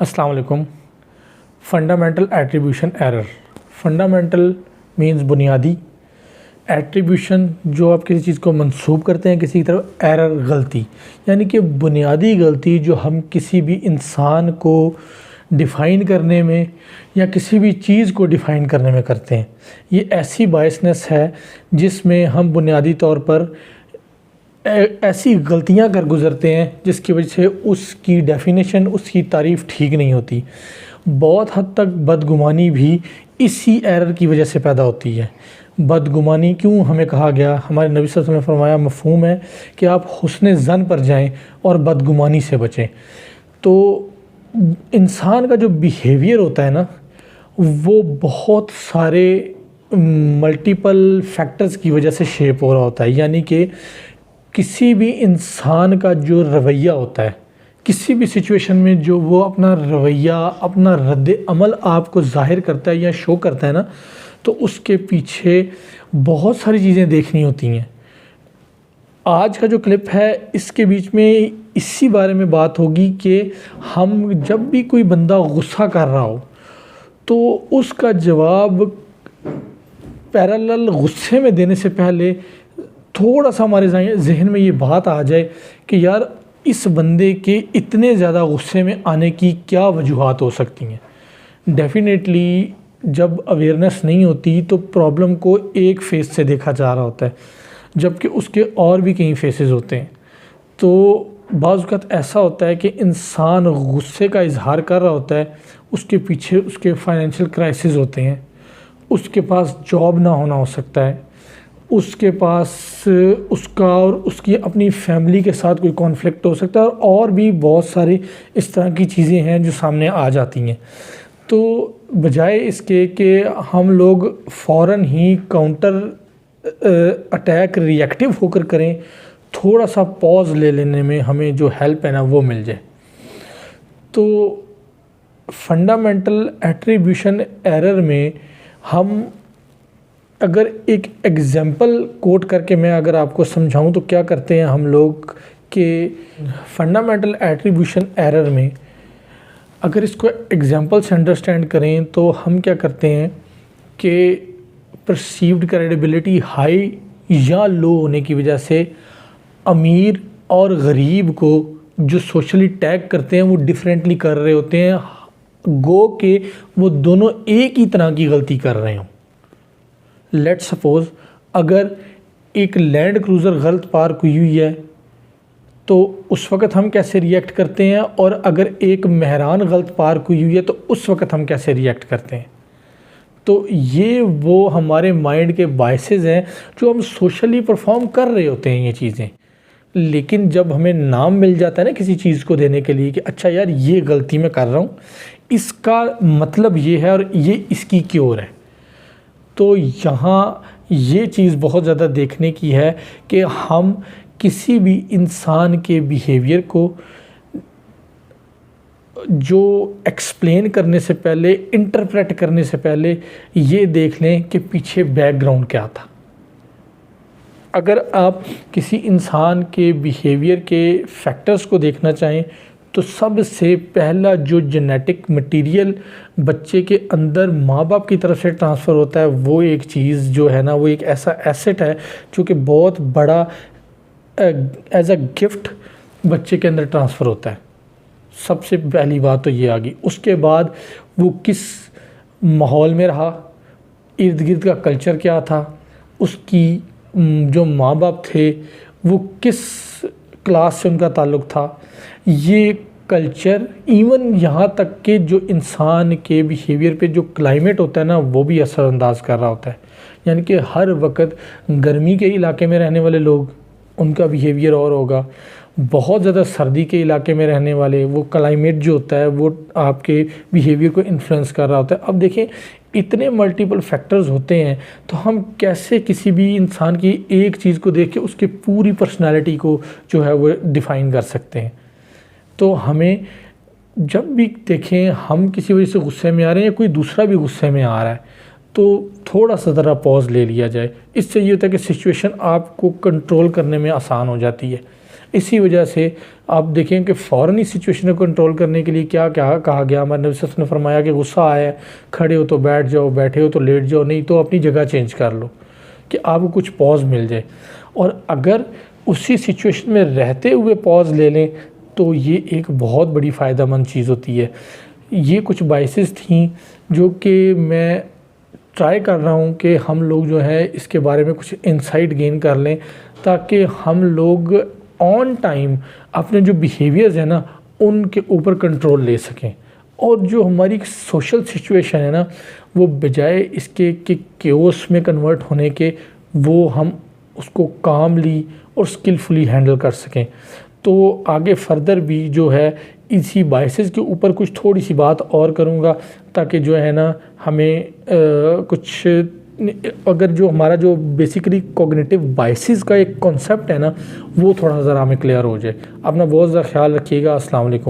अस्सलाम वालेकुम। Fundamental attribution error. Fundamental means बुनियादी, एट्रीब्यूशन जो आप किसी चीज़ को मंसूब करते हैं किसी की तरफ, एरर गलती, यानी कि बुनियादी गलती जो हम किसी भी इंसान को डिफ़ाइन करने में या किसी भी चीज़ को डिफ़ाइन करने में करते हैं। ये ऐसी बायसनेस है जिसमें हम बुनियादी तौर पर ऐसी गलतियां कर गुज़रते हैं जिसकी वजह से उसकी डेफिनेशन, उसकी तारीफ़ ठीक नहीं होती। बहुत हद तक बदगुमानी भी इसी एरर की वजह से पैदा होती है। बदगुमानी क्यों हमें कहा गया? हमारे नबी सल्लल्लाहु अलैहि वसल्लम ने फरमाया, मफ़हूम है कि आप हुस्न ज़न पर जाएं और बदगुमानी से बचें। तो इंसान का जो बिहेवियर होता है ना, वो बहुत सारे मल्टीपल फैक्टर्स की वजह से शेप हो रहा होता है। यानी कि किसी भी इंसान का जो रवैया होता है, किसी भी सिचुएशन में जो वो अपना रवैया, अपना रद्द अमल आपको ज़ाहिर करता है या शो करता है ना, तो उसके पीछे बहुत सारी चीज़ें देखनी होती हैं। आज का जो क्लिप है इसके बीच में इसी बारे में बात होगी कि हम जब भी कोई बंदा गुस्सा कर रहा हो तो उसका जवाब पैरेलल गुस्से में देने से पहले थोड़ा सा हमारे जहन में ये बात आ जाए कि यार इस बंदे के इतने ज़्यादा गुस्से में आने की क्या वजूहात हो सकती हैं। डेफिनेटली जब अवेयरनेस नहीं होती तो प्रॉब्लम को एक फेस से देखा जा रहा होता है, जबकि उसके और भी कई फेसेस होते हैं। तो बाज़ वक़्त ऐसा होता है कि इंसान गुस्से का इजहार कर रहा होता है, उसके पीछे उसके फाइनेंशियल क्राइसिस होते हैं, उसके पास जॉब ना होना हो सकता है, उसके पास उसका और उसकी अपनी फैमिली के साथ कोई कॉन्फ्लिक्ट हो सकता है, और भी बहुत सारी इस तरह की चीज़ें हैं जो सामने आ जाती हैं। तो बजाय इसके कि हम लोग फ़ौरन ही काउंटर अटैक रिएक्टिव होकर करें, थोड़ा सा पॉज ले लेने में हमें जो हेल्प है ना वो मिल जाए। तो फंडामेंटल एट्रीब्यूशन एरर में हम अगर एक एग्ज़ाम्पल कोट करके मैं अगर आपको समझाऊं तो क्या करते हैं हम लोग कि फंडामेंटल एट्रीब्यूशन एरर में अगर इसको एग्ज़ाम्पल से अंडरस्टैंड करें तो हम क्या करते हैं कि परसीव्ड क्रेडिबिलिटी हाई या लो होने की वजह से अमीर और गरीब को जो सोशली टैग करते हैं वो डिफरेंटली कर रहे होते हैं, गो के वो दोनों एक ही तरह की गलती कर रहे हों। लेट्स सपोज़ अगर एक लैंड क्रूज़र गलत पार्क हुई है तो उस वक़्त हम कैसे रिएक्ट करते हैं, और अगर एक मेहरान गलत पार्क हुई है तो उस वक़्त हम कैसे रिएक्ट करते हैं। तो ये वो हमारे माइंड के बायसेस हैं जो हम सोशली परफॉर्म कर रहे होते हैं ये चीज़ें। लेकिन जब हमें नाम मिल जाता है ना किसी चीज़ को देने के लिए कि अच्छा यार ये गलती मैं कर रहा हूँ, इसका मतलब ये है और ये इसकी क्योर है, तो यहाँ ये चीज़ बहुत ज़्यादा देखने की है कि हम किसी भी इंसान के बिहेवियर को जो एक्सप्लेन करने से पहले, इंटरप्रेट करने से पहले ये देख लें कि पीछे बैकग्राउंड क्या था। अगर आप किसी इंसान के बिहेवियर के फैक्टर्स को देखना चाहें तो सबसे पहला जो जेनेटिक मटेरियल बच्चे के अंदर माँ बाप की तरफ से ट्रांसफ़र होता है, वो एक चीज़ जो है ना वो एक ऐसा एसेट है जो कि बहुत बड़ा एज अ गिफ्ट बच्चे के अंदर ट्रांसफ़र होता है। सबसे पहली बात तो ये आ गई। उसके बाद वो किस माहौल में रहा, इर्द गिर्द का कल्चर क्या था, उसकी जो माँ बाप थे वो किस क्लास से उनका ताल्लुक़ था, ये कल्चर इवन यहाँ तक कि जो इंसान के बिहेवियर पे जो क्लाइमेट होता है ना वो भी असरअंदाज कर रहा होता है। यानी कि हर वक्त गर्मी के इलाके में रहने वाले लोग, उनका बिहेवियर और होगा, बहुत ज़्यादा सर्दी के इलाके में रहने वाले, वो क्लाइमेट जो होता है वो आपके बिहेवियर को इन्फ्लुएंस कर रहा होता है। अब देखें इतने मल्टीपल फैक्टर्स होते हैं, तो हम कैसे किसी भी इंसान की एक चीज़ को देख के उसकी पूरी पर्सनालिटी को जो है वो डिफ़ाइन कर सकते हैं। तो हमें जब भी देखें हम किसी वजह से गुस्से में आ रहे हैं या कोई दूसरा भी गुस्से में आ रहा है तो थोड़ा सा ज़रा पॉज ले लिया जाए। इससे ये होता है कि सिचुएशन आपको कंट्रोल करने में आसान हो जाती है। इसी वजह से आप देखें कि फ़ौरन इस सिचुएशन को कंट्रोल करने के लिए क्या क्या कहा गया। हमारे नबी सल्लल्लाहु अलैहि वसल्लम ने फरमाया कि गुस्सा आया, खड़े हो तो बैठ जाओ, बैठे हो तो लेट जाओ, नहीं तो अपनी जगह चेंज कर लो कि आपको कुछ पॉज मिल जाए। और अगर उसी सिचुएशन में रहते हुए पॉज ले लें तो ये एक बहुत बड़ी फ़ायदेमंद चीज़ होती है। ये कुछ बाइसेस थी जो कि मैं ट्राई कर रहा हूँ कि हम लोग जो है इसके बारे में कुछ इंसाइट गेन कर लें, ताकि हम लोग ऑन टाइम अपने जो बिहेवियर्स हैं ना उनके ऊपर कंट्रोल ले सकें, और जो हमारी सोशल सिचुएशन है ना वो बजाय इसके कि केओस में कन्वर्ट होने के, वो हम उसको कामली और स्किलफुली हैंडल कर सकें। तो आगे फर्दर भी जो है इसी बाइसेस के ऊपर कुछ थोड़ी सी बात और करूँगा, ताकि जो है ना हमें कुछ अगर जो हमारा जो बेसिकली कॉग्निटिव बाइसेस का एक कॉन्सेप्ट है ना वो थोड़ा ज़रा हमें क्लियर हो जाए। अपना बहुत ज़्यादा ख्याल रखिएगा। अस्सलाम वालेकुम।